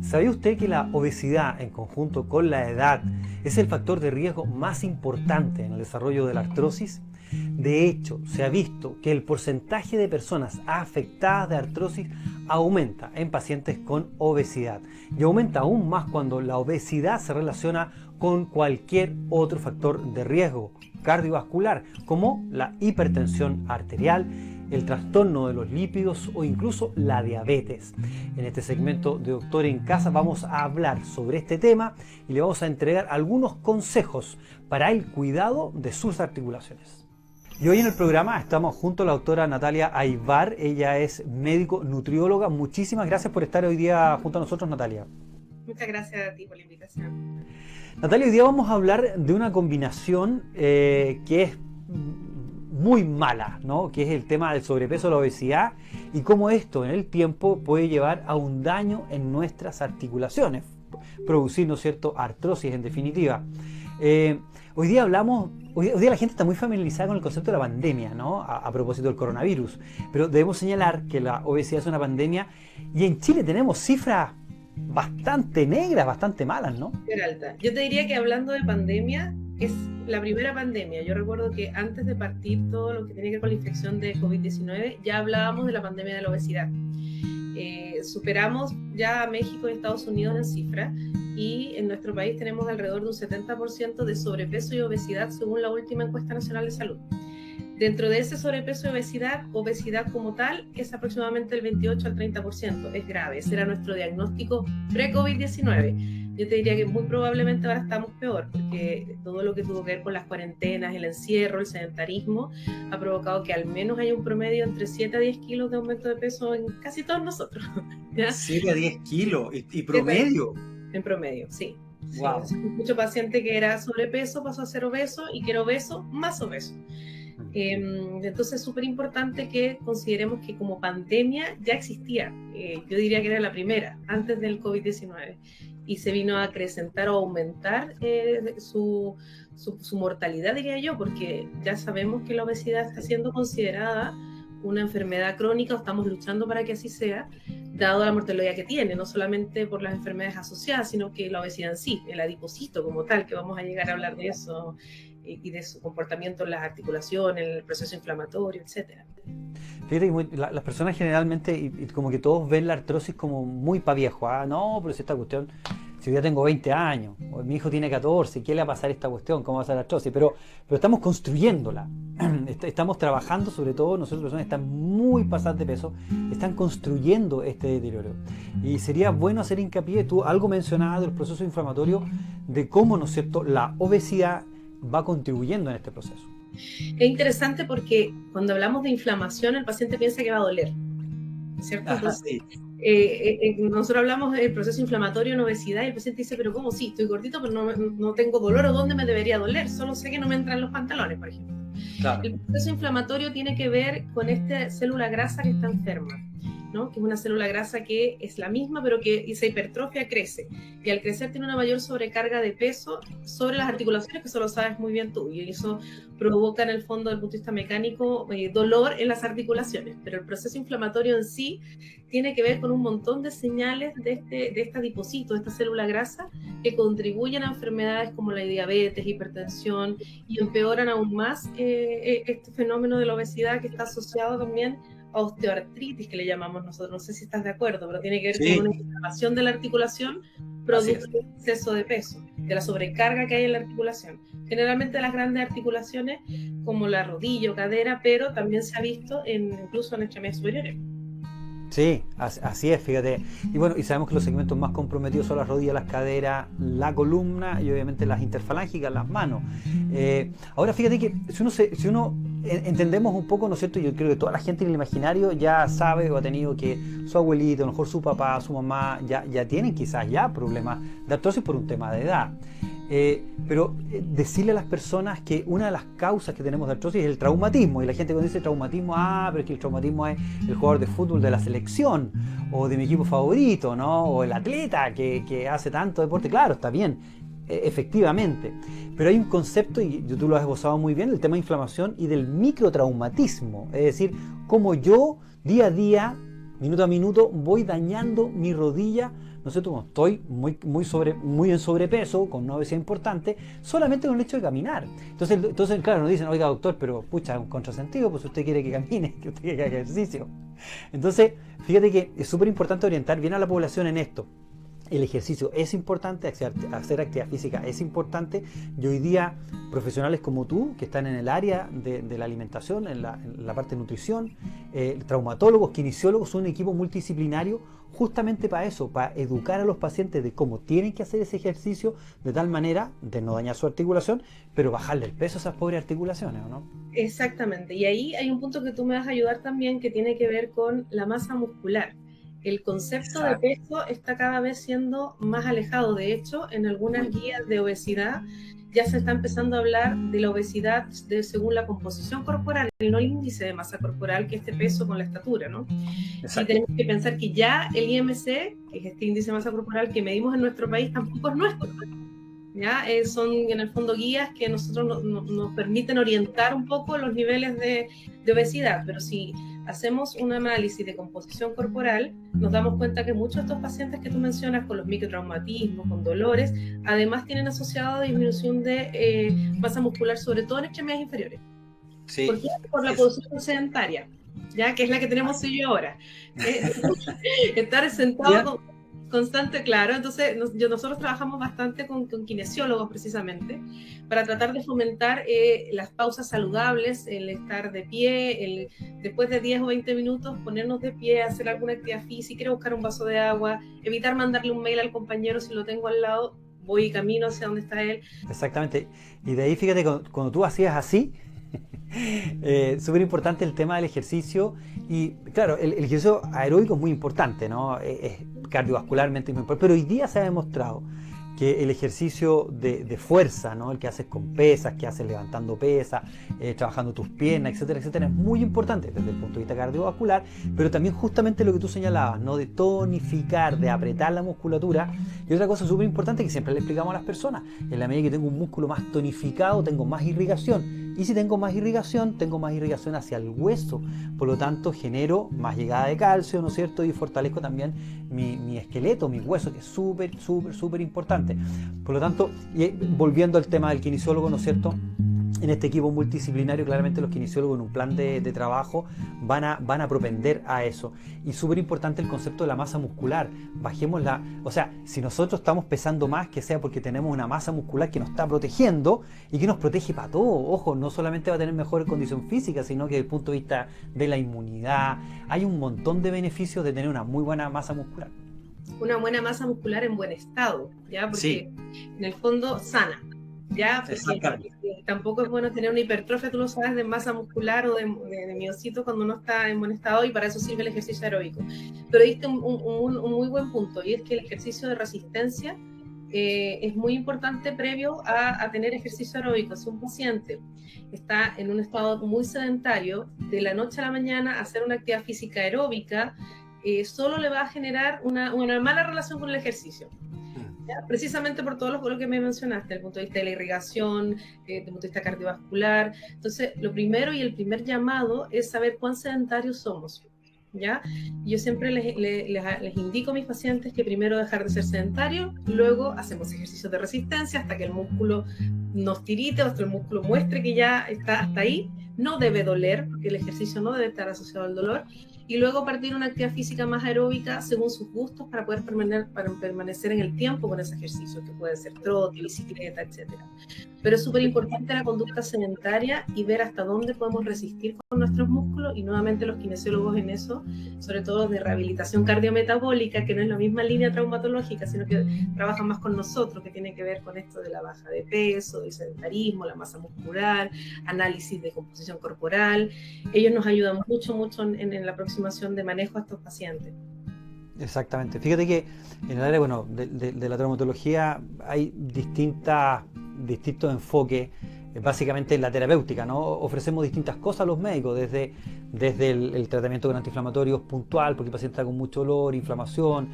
¿Sabía usted que la obesidad en conjunto con la edad es el factor de riesgo más importante en el desarrollo de la artrosis? De hecho, se ha visto que el porcentaje de personas afectadas de artrosis aumenta en pacientes con obesidad y aumenta aún más cuando la obesidad se relaciona con cualquier otro factor de riesgo cardiovascular, como la hipertensión arterial, el trastorno de los lípidos o incluso la diabetes. En este segmento de Doctor en Casa vamos a hablar sobre este tema y le vamos a entregar algunos consejos para el cuidado de sus articulaciones. Y hoy en el programa estamos junto a la doctora Natalia Aybar. Ella es médico nutrióloga. Muchísimas gracias por estar hoy día junto a nosotros, Natalia. Muchas gracias a ti por la invitación. Natalia, hoy día vamos a hablar de una combinación que es muy mala, ¿no? Que es el tema del sobrepeso, la obesidad, y cómo esto en el tiempo puede llevar a un daño en nuestras articulaciones, producir, ¿no es cierto?, artrosis en definitiva. Hoy día la gente está muy familiarizada con el concepto de la pandemia, ¿no? A propósito del coronavirus, pero debemos señalar que la obesidad es una pandemia y en Chile tenemos cifras bastante negras, bastante malas, ¿no? Súper alta. Yo te diría que hablando de pandemia, es la primera pandemia. Yo recuerdo que antes de partir todo lo que tenía que ver con la infección de COVID-19, ya hablábamos de la pandemia de la obesidad. Superamos ya a México y Estados Unidos en cifras y en nuestro país tenemos alrededor de un 70% de sobrepeso y obesidad según la última encuesta nacional de salud. Dentro de ese sobrepeso y obesidad como tal es aproximadamente el 28 al 30%, es grave, ese era nuestro diagnóstico pre-COVID-19. Yo te diría que muy probablemente ahora estamos peor, porque todo lo que tuvo que ver con las cuarentenas, el encierro, el sedentarismo, ha provocado que al menos haya un promedio entre 7 a 10 kilos de aumento de peso en casi todos nosotros. ¿Ya? 7 a 10 kilos, ¿y promedio? En promedio, sí. Wow. Sí, mucho paciente que era sobrepeso pasó a ser obeso y que era obeso más obeso. Entonces es súper importante que consideremos que como pandemia ya existía, yo diría que era la primera, antes del COVID-19, y se vino a acrecentar o aumentar su mortalidad, diría yo, porque ya sabemos que la obesidad está siendo considerada una enfermedad crónica, o estamos luchando para que así sea, dado la mortalidad que tiene, no solamente por las enfermedades asociadas, sino que la obesidad en sí, el adipocito como tal, que vamos a llegar a hablar de eso, y de su comportamiento en las articulaciones, en el proceso inflamatorio, etc. Fíjate, las personas generalmente, y como que todos ven la artrosis como muy pa' viejo, no, pero si esta cuestión, si yo ya tengo 20 años, o mi hijo tiene 14, ¿qué le va a pasar esta cuestión? ¿Cómo va a ser la artrosis? Pero estamos construyéndola, estamos trabajando, sobre todo nosotros personas que están muy pasadas de peso, están construyendo este deterioro. Y sería bueno hacer hincapié, tú algo mencionabas del proceso inflamatorio, de cómo, ¿no es cierto?, la obesidad va contribuyendo en este proceso. Es interesante porque cuando hablamos de inflamación el paciente piensa que va a doler, ¿cierto? Entonces, Sí. Nosotros hablamos del proceso inflamatorio en obesidad y el paciente dice, pero ¿cómo? Sí, estoy gordito, pero no tengo dolor, ¿o dónde me debería doler? Solo sé que no me entran los pantalones, por ejemplo. Claro. El proceso inflamatorio tiene que ver con esta célula grasa que está enferma, ¿no? Que es una célula grasa que es la misma, pero que esa hipertrofia crece. Y al crecer tiene una mayor sobrecarga de peso sobre las articulaciones, que eso lo sabes muy bien tú. Y eso provoca en el fondo, desde el punto de vista mecánico, dolor en las articulaciones. Pero el proceso inflamatorio en sí tiene que ver con un montón de señales de este adipocito, de esta célula grasa, que contribuyen a enfermedades como la diabetes, hipertensión, y empeoran aún más este fenómeno de la obesidad, que está asociado también a osteoartritis, que le llamamos nosotros. No sé si estás de acuerdo, pero tiene que ver con una inflamación de la articulación producto del exceso de peso, de la sobrecarga que hay en la articulación. Generalmente las grandes articulaciones, como la rodilla o cadera, pero también se ha visto incluso en extremidades superiores. Sí, así es, fíjate. Y bueno, y sabemos que los segmentos más comprometidos son las rodillas, las caderas, la columna y obviamente las interfalángicas, las manos. Ahora fíjate que si uno entendemos un poco, ¿no es cierto? Yo creo que toda la gente en el imaginario ya sabe o ha tenido que su abuelito, a lo mejor su papá, su mamá, ya tienen quizás ya problemas de artrosis por un tema de edad. Pero decirle a las personas que una de las causas que tenemos de artrosis es el traumatismo, y la gente cuando dice traumatismo, pero es que el traumatismo es el jugador de fútbol de la selección o de mi equipo favorito, ¿no? O el atleta que hace tanto deporte. Claro, está bien, efectivamente, pero hay un concepto, y tú lo has esbozado muy bien, el tema de inflamación y del microtraumatismo, es decir, cómo yo día a día, minuto a minuto, voy dañando mi rodilla no sé tú, estoy muy en sobrepeso, con una obesidad importante, solamente con el hecho de caminar. Entonces claro, nos dicen, oiga doctor, pero pucha, es un contrasentido, pues usted quiere que camine, que usted quiere que haga ejercicio. Entonces, fíjate que es súper importante orientar bien a la población en esto. El ejercicio es importante, hacer actividad física es importante, y hoy día profesionales como tú, que están en el área de la alimentación, en la parte de nutrición, traumatólogos, kinesiólogos, son un equipo multidisciplinario justamente para eso, para educar a los pacientes de cómo tienen que hacer ese ejercicio de tal manera de no dañar su articulación, pero bajarle el peso a esas pobres articulaciones, ¿o no? Exactamente, y ahí hay un punto que tú me vas a ayudar también que tiene que ver con la masa muscular. El concepto de peso está cada vez siendo más alejado. De hecho, en algunas guías de obesidad ya se está empezando a hablar de la obesidad según la composición corporal y no el índice de masa corporal, que es este peso con la estatura, ¿no? Y tenemos que pensar que ya el IMC, que es este índice de masa corporal que medimos en nuestro país, tampoco es nuestro. ¿Ya? Son en el fondo guías que nosotros nos permiten orientar un poco los niveles de obesidad, pero si hacemos un análisis de composición corporal, nos damos cuenta que muchos de estos pacientes que tú mencionas con los microtraumatismos, con dolores, además tienen asociado disminución de masa muscular, sobre todo en extremidades inferiores. Sí. ¿Por qué? Por la posición sedentaria, ¿ya? Que es la que tenemos tú y yo ahora. Estar sentado constante, claro. Entonces nosotros trabajamos bastante con kinesiólogos precisamente para tratar de fomentar las pausas saludables, el estar de pie, después de 10 o 20 minutos ponernos de pie, hacer alguna actividad física, ir a buscar un vaso de agua, evitar mandarle un mail al compañero si lo tengo al lado, voy y camino hacia donde está él. Exactamente, y de ahí fíjate, cuando tú hacías así, súper importante el tema del ejercicio. Y claro, el ejercicio aeróbico es muy importante, ¿no? Es cardiovascularmente muy importante, pero hoy día se ha demostrado que el ejercicio de fuerza, ¿no? El que haces con pesas, que haces levantando pesas, trabajando tus piernas, etcétera, etcétera, es muy importante desde el punto de vista cardiovascular, pero también justamente lo que tú señalabas, ¿no? De tonificar, de apretar la musculatura. Y otra cosa súper importante que siempre le explicamos a las personas: en la medida que tengo un músculo más tonificado, tengo más irrigación. Y si tengo más irrigación hacia el hueso. Por lo tanto, genero más llegada de calcio, ¿no es cierto? Y fortalezco también mi esqueleto, mi hueso, que es súper, súper, súper importante. Por lo tanto, y volviendo al tema del kinesiólogo, ¿no es cierto? En este equipo multidisciplinario, claramente los kinesiólogos en un plan de trabajo van a propender a eso. Y súper importante el concepto de la masa muscular. Bajémosla, o sea, si nosotros estamos pesando más, que sea porque tenemos una masa muscular que nos está protegiendo y que nos protege para todo. Ojo, no solamente va a tener mejor condición física, sino que desde el punto de vista de la inmunidad, hay un montón de beneficios de tener una muy buena masa muscular. Una buena masa muscular en buen estado, ¿ya? Porque sí, en el fondo sana. Ya, porque tampoco es bueno tener una hipertrofia, tú lo sabes, de masa muscular o de miocitos cuando uno está en buen estado, y para eso sirve el ejercicio aeróbico. Pero diste un muy buen punto, y es que el ejercicio de resistencia es muy importante previo a tener ejercicio aeróbico. Si un paciente está en un estado muy sedentario, de la noche a la mañana hacer una actividad física aeróbica solo le va a generar una mala relación con el ejercicio. Precisamente por todo lo que me mencionaste, desde el punto de vista de la irrigación, desde el punto de vista cardiovascular. Entonces, lo primero y el primer llamado es saber cuán sedentarios somos, ¿ya? Yo siempre les indico a mis pacientes que primero dejar de ser sedentarios, luego hacemos ejercicios de resistencia hasta que el músculo nos tirite, hasta el músculo muestre que ya está hasta ahí. No debe doler, porque el ejercicio no debe estar asociado al dolor. Y luego partir una actividad física más aeróbica según sus gustos para poder permanecer en el tiempo con ese ejercicio, que puede ser trote, bicicleta, etc. Pero es súper importante la conducta sedentaria y ver hasta dónde podemos resistir con nuestros músculos, y nuevamente los kinesiólogos en eso, sobre todo de rehabilitación cardiometabólica, que no es la misma línea traumatológica, sino que trabajan más con nosotros, que tiene que ver con esto de la baja de peso, del sedentarismo, la masa muscular, análisis de composición corporal. Ellos nos ayudan mucho en la aproximación de manejo a estos pacientes. Exactamente. Fíjate que en el área de la traumatología hay distintos enfoques, básicamente en la terapéutica, ¿no? Ofrecemos distintas cosas a los médicos, desde el tratamiento con antiinflamatorios puntual, porque el paciente está con mucho dolor, inflamación,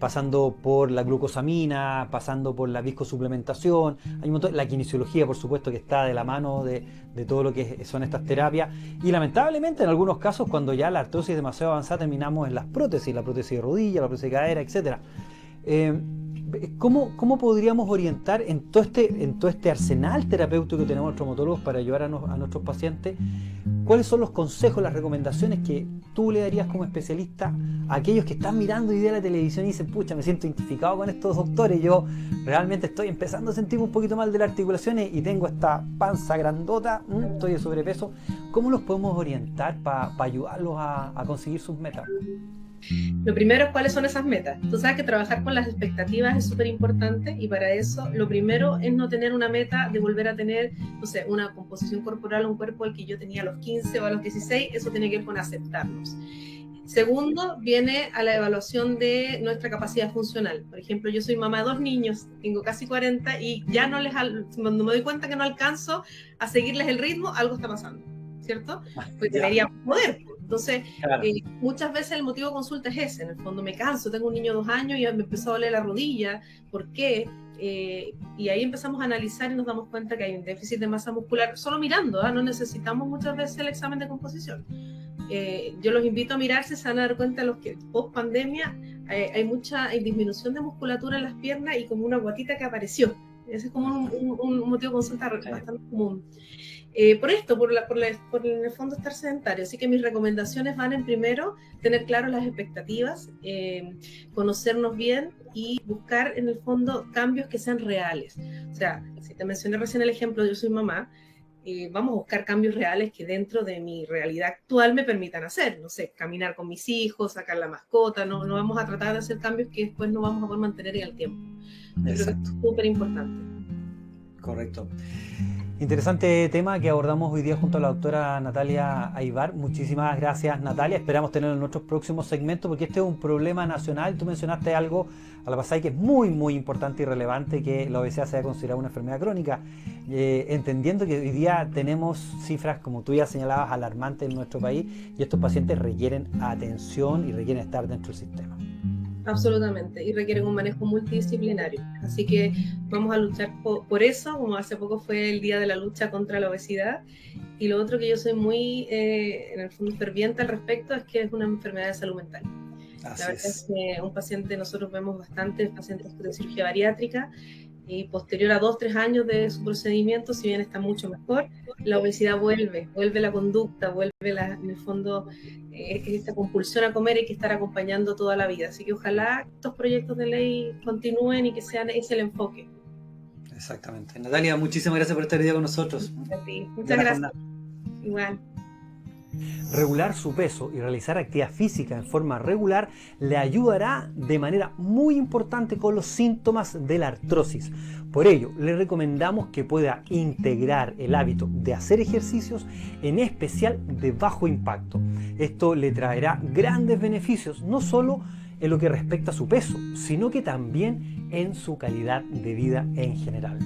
pasando por la glucosamina, pasando por la viscosuplementación. Hay un montón, la kinesiología, por supuesto, que está de la mano de todo lo que son estas terapias. Y lamentablemente, en algunos casos, cuando ya la artrosis es demasiado avanzada, terminamos en las prótesis, la prótesis de rodilla, la prótesis de cadera, etc. ¿Cómo podríamos orientar en todo este arsenal terapéutico que tenemos los traumatólogos para ayudar a nuestros pacientes? ¿Cuáles son los consejos, las recomendaciones que tú le darías como especialista a aquellos que están mirando hoy día la televisión y dicen, pucha, me siento identificado con estos doctores, yo realmente estoy empezando a sentirme un poquito mal de las articulaciones y tengo esta panza grandota, estoy de sobrepeso? ¿Cómo los podemos orientar para ayudarlos a conseguir sus metas? Lo primero es cuáles son esas metas. Tú sabes que trabajar con las expectativas es súper importante, y para eso lo primero es no tener una meta de volver a tener, no sé, una composición corporal, un cuerpo al que yo tenía a los 15 o a los 16. Eso tiene que ver con aceptarnos. Segundo, viene a la evaluación de nuestra capacidad funcional. Por ejemplo, yo soy mamá de 2 niños, tengo casi 40 y ya cuando me doy cuenta que no alcanzo a seguirles el ritmo, algo está pasando, ¿cierto? Pues debería poder. Entonces, claro, muchas veces el motivo de consulta es ese. En el fondo me canso, tengo un niño de 2 años y me empezó a doler la rodilla. ¿Por qué? Y ahí empezamos a analizar y nos damos cuenta que hay un déficit de masa muscular solo mirando, no necesitamos muchas veces el examen de composición. Yo los invito a mirarse, se van a dar cuenta los que post pandemia hay disminución de musculatura en las piernas y como una guatita que apareció. Ese es como un motivo de consulta bastante común. Por en el fondo estar sedentario. Así que mis recomendaciones van en primero, tener claro las expectativas, conocernos bien y buscar en el fondo cambios que sean reales. O sea, si te mencioné recién el ejemplo, yo soy mamá, vamos a buscar cambios reales que dentro de mi realidad actual me permitan hacer. No sé, caminar con mis hijos, sacar la mascota, no vamos a tratar de hacer cambios que después no vamos a poder mantener en el tiempo. Yo creo que es súper importante. Correcto. Interesante tema que abordamos hoy día junto a la doctora Natalia Aybar. Muchísimas gracias, Natalia. Esperamos tenerlo en nuestros próximos segmentos porque este es un problema nacional. Tú mencionaste algo a la pasada que es muy, muy importante y relevante, que la obesidad sea considerada una enfermedad crónica. Entendiendo que hoy día tenemos cifras, como tú ya señalabas, alarmantes en nuestro país y estos pacientes requieren atención y requieren estar dentro del sistema. Absolutamente, y requieren un manejo multidisciplinario. Así que vamos a luchar por eso, como hace poco fue el Día de la Lucha contra la Obesidad. Y lo otro que yo soy muy, en el fondo, ferviente al respecto es que es una enfermedad de salud mental. La verdad es que un paciente, nosotros vemos bastantes pacientes de cirugía bariátrica y posterior a 2-3 años de su procedimiento, si bien está mucho mejor, la obesidad vuelve la conducta, en el fondo, esta compulsión a comer hay que estar acompañando toda la vida. Así que ojalá estos proyectos de ley continúen y que sean ese el enfoque. Exactamente. Natalia, muchísimas gracias por estar hoy día con nosotros. Muchas gracias. Igual. Regular su peso y realizar actividad física en forma regular le ayudará de manera muy importante con los síntomas de la artrosis. Por ello, le recomendamos que pueda integrar el hábito de hacer ejercicios, en especial de bajo impacto. Esto le traerá grandes beneficios, no solo en lo que respecta a su peso, sino que también en su calidad de vida en general.